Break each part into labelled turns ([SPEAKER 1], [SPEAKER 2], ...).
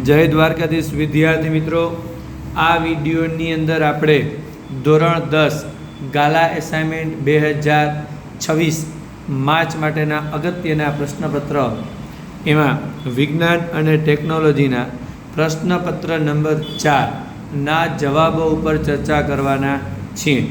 [SPEAKER 1] જય દ્વારકાધીશ વિદ્યાર્થી મિત્રો, આ વિડીયોની અંદર આપણે ધોરણ 10 ગાલા એસાઇનમેન્ટ 2026 માર્ચ માટેના અગત્યના પ્રશ્નપત્ર એમાં વિજ્ઞાન અને ટેકનોલોજીના પ્રશ્નપત્ર નંબર 4 ના જવાબો ઉપર ચર્ચા કરવાના છીએ.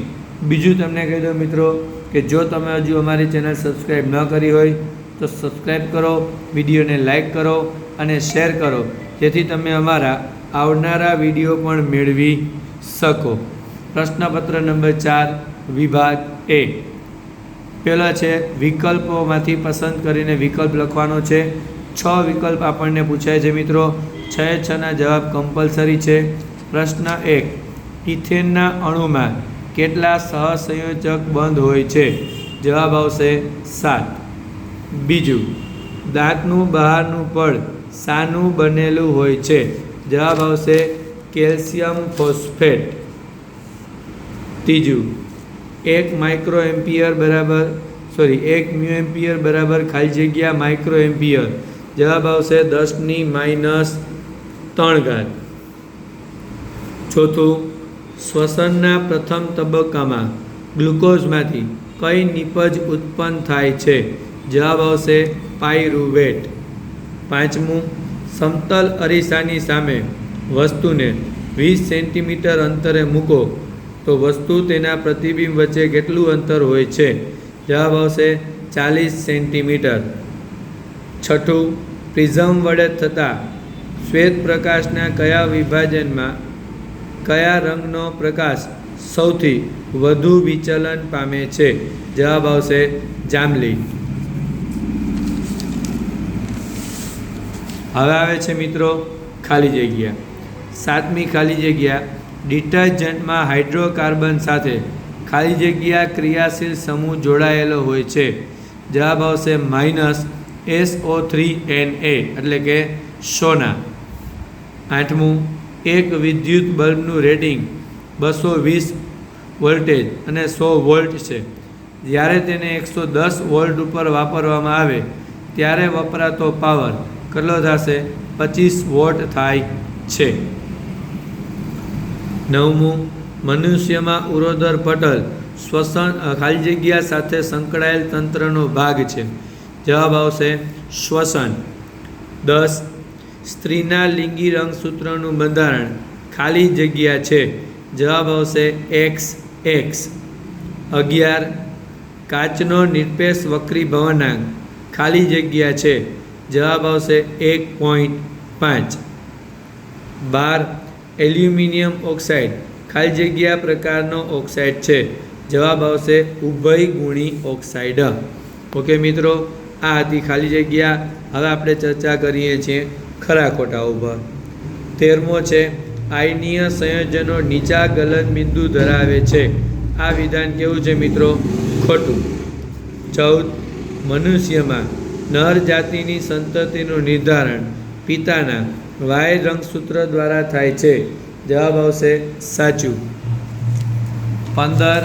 [SPEAKER 1] બીજું તમને કહી દઉં મિત્રો કે જો તમે હજુ અમારી ચેનલ સબસ્ક્રાઈબ ન કરી હોય તો સબસ્ક્રાઈબ કરો, વિડીયોને લાઈક કરો અને શેર કરો, જેથી તમે અમારા આવનારા વિડીયો પણ મેળવી શકો. પ્રશ્નપત્ર નંબર 4 વિભાગ એ. પહેલો છે વિકલ્પોમાંથી પસંદ કરીને વિકલ્પ લખવાનો છે. 6 વિકલ્પ આપણને પૂછાય છે મિત્રો. 6 જવાબ કમ્પલસરી છે. પ્રશ્ન 1, ઇથેનના અણુમાં કેટલા સહસંયોજક બંધ હોય છે? જવાબ આવશે 7. બીજું, દાંતનું બહારનું પડ શાનું બનેલું હોય છે? જવાબ આવશે કેલ્શિયમ ફોસ્ફેટ. ત્રીજું, 1 મ્યુ એમ્પિયર બરાબર ખાલી જગ્યા માઇક્રો એમ્પિયર. જવાબ આવશે 10⁻3. ચોથું, શ્વસનના પ્રથમ તબક્કામાં ગ્લુકોઝમાંથી કઈ નિપજ ઉત્પન્ન થાય છે? જવાબ આવશે પાયરુવેટ. પાંચમું, સમતલ અરીસાની સામે વસ્તુને 20 સેન્ટીમીટર અંતરે મૂકો તો વસ્તુ તેના પ્રતિબિંબ વચ્ચે કેટલું અંતર હોય છે? જવાબ આવશે 40 સેન્ટીમીટર. છઠ્ઠું, પ્રિઝમ વડે થતા શ્વેત પ્રકાશના કયા વિભાજનમાં કયા રંગનો પ્રકાશ સૌથી વધુ વિચલન પામે છે? જવાબ આવશે જાંબલી. હવે આવે છે મિત્રો ખાલી જગ્યા. 7મી ખાલી જગ્યા, ડિટર્જન્ટમાં હાઇડ્રોકાર્બન સાથે ખાલી જગ્યા ક્રિયાશીલ સમૂહ જોડાયેલો હોય છે. જવાબ આવશે -SO3Na એટલે કે સોના. 8મું, એક વિદ્યુત બલ્બનું રેટિંગ 220 વોલ્ટેજ અને 100 વોલ્ટ છે. જ્યારે તેને 110 વોલ્ટ ઉપર વાપરવામાં આવે ત્યારે વપરાતો પાવર કેટલો થશે? 25 વોટ થાય છે. 9મું, મનુષ્યમાં ઉરોદર પટલ શ્વસન ખાલી જગ્યા સાથે સંકળાયેલ તંત્રનો ભાગ છે. જવાબ આવશે શ્વસન. 10, સ્ત્રીના લિંગી રંગસૂત્રનું બંધારણ ખાલી જગ્યા છે. જવાબ આવશે XX. 11, કાચનો નિરપેક્ષ વક્રીભવનાંક ખાલી જગ્યા છે. જવાબ આવશે 1.5. 12, એલ્યુમિનિયમ ઓક્સાઇડ ખાલી જગ્યા પ્રકારનો ઓક્સાઇડ છે. જવાબ આવશે ઉભયગુણી ઓક્સાઇડ. ઓકે મિત્રો, આ હતી ખાલી જગ્યા. હવે આપણે ચર્ચા કરીએ છીએ ખરા ખોટા ઉપર. 13મો છે આયનીય સંયોજનો નીચા ગલનબિંદુ ધરાવે છે. આ વિધાન કેવું છે મિત્રો? ખોટું. 14, મનુષ્યમાં નર જાતિની સંતતિનું નિર્ધારણ પિતાના વાય રંગસૂત્ર દ્વારા થાય છે. જવાબ આવશે સાચું. 15,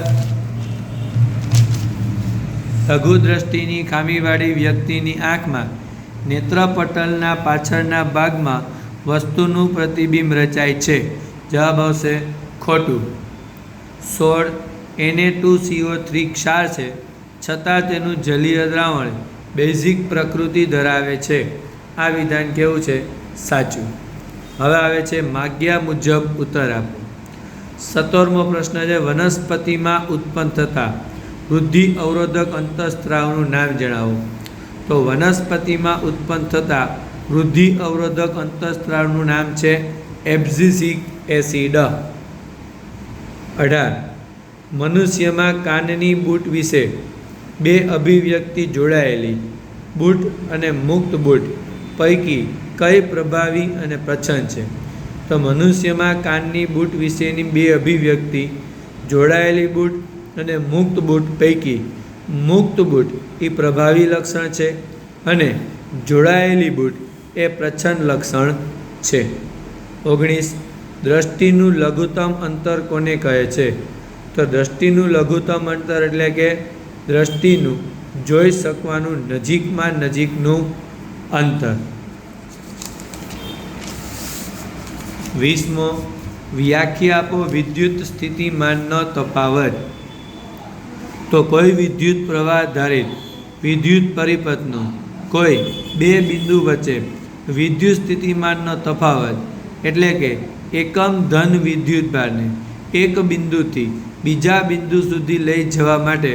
[SPEAKER 1] લઘુદ્રષ્ટિની ખામીવાળી વ્યક્તિની આંખમાં નેત્રપટલના પાછળના ભાગમાં વસ્તુનું પ્રતિબિંબ રચાય છે. જવાબ આવશે ખોટું. 16, Na2CO3 ક્ષાર છે છતાં તેનું જલીય દ્રાવણ બેઝિક પ્રકૃતિ ધરાવે છે. આ વિધાન કેવું છે? સાચું. હવે આવે છે માગ્યા મુજબ ઉત્તર આપો. 17મો પ્રશ્ન છે વનસ્પતિમાં ઉત્પન્ન થતા વૃદ્ધિ અવરોધક અંતઃસ્ત્રાવનું નામ જણાવો. તો વનસ્પતિમાં ઉત્પન્ન થતા વૃદ્ધિ અવરોધક અંતઃસ્ત્રાવનું નામ છે એબ્સિસિક એસિડ. 18, મનુષ્યમાં કાનની બૂટ વિશે 2 અભિવ્યક્તિ જોડાયેલી બૂટ અને મુક્ત બૂટ પૈકી કઈ પ્રભાવી અને પ્રચ્છન્ન છે? તો મનુષ્યમાં કાનની બૂટ વિશેની 2 અભિવ્યક્તિ જોડાયેલી બૂટ અને મુક્ત બૂટ પૈકી મુક્ત બૂટ એ પ્રભાવી લક્ષણ છે અને જોડાયેલી બૂટ એ પ્રચ્છન્ન લક્ષણ છે. 19, દ્રષ્ટિનું લઘુત્તમ અંતર કોને કહે છે? તો દ્રષ્ટિનું લઘુત્તમ અંતર એટલે કે દ્રષ્ટિનું જોઈ શકવાનું નજીકમાં નજીકનું અંતર. 20મો, વ્યાખ્યા આપો વિદ્યુત સ્થિતિમાનનો તફાવત. તો કોઈ વિદ્યુત પ્રવાહ ધારિત વિદ્યુત પરિપથનો કોઈ બે બિંદુ વચ્ચે વિદ્યુત સ્થિતિમાનનો તફાવત એટલે કે એકમ ધન વિદ્યુતભારને એક બિંદુથી બીજા બિંદુ સુધી લઈ જવા માટે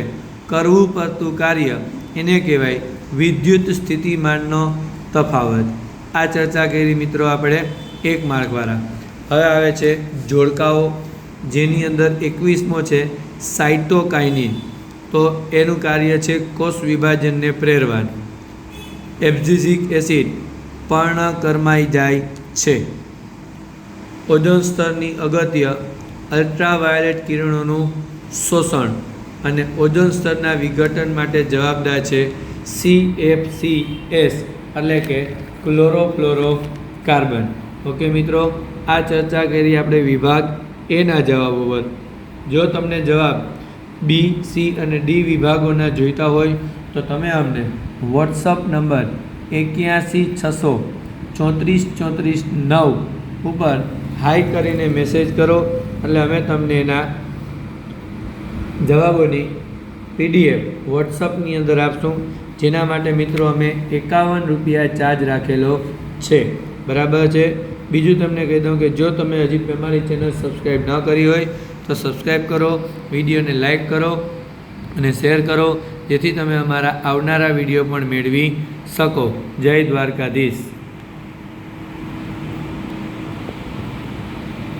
[SPEAKER 1] કરવું પડતું કાર્ય એને કહેવાય વિદ્યુત સ્થિતિમાનનો તફાવત. આ ચર્ચા કરી મિત્રો આપણે 1 માર્કવાળા. હવે આવે છે જોડકાઓ, જેની અંદર 21મો છે સાઇટોકાઇનિન. તો એનું કાર્ય છે કોષ વિભાજનને પ્રેરવાનું. એબ્સિસિક એસિડ પર્ણકરમાઈ જાય છે. ઓઝોન સ્તરની અગત્ય અલ્ટ્રાવાયોલેટ કિરણોનું શોષણ અને ઓઝોન સ્તરના વિઘટન માટે જવાબદાર છે CFCS એટલે કે ક્લોરોફ્લોરોકાર્બન. ઓકે મિત્રો, આ ચર્ચા કરી આપણે વિભાગ એના જવાબો પર. જો તમને જવાબ B, C અને D વિભાગોના જોઈતા હોય તો તમે અમને વોટ્સઅપ નંબર 8160343439 ઉપર હાઈ કરીને મેસેજ કરો, એટલે અમે તમને એના જવાબોની PDF વોટ્સઅપની અંદર આપશું. જેના માટે મિત્રો અમે 51 રૂપિયા ચાર્જ રાખેલો છે. બરાબર છે. બીજું તમને કહી દઉં કે જો તમે હજી અમારી ચેનલ સબસ્ક્રાઈબ ન કરી હોય તો સબસ્ક્રાઈબ કરો, વિડીયોને લાઈક કરો અને શેર કરો, જેથી તમે અમારા આવનારા વિડીયો પણ મેળવી શકો. જય દ્વારકાધીશ.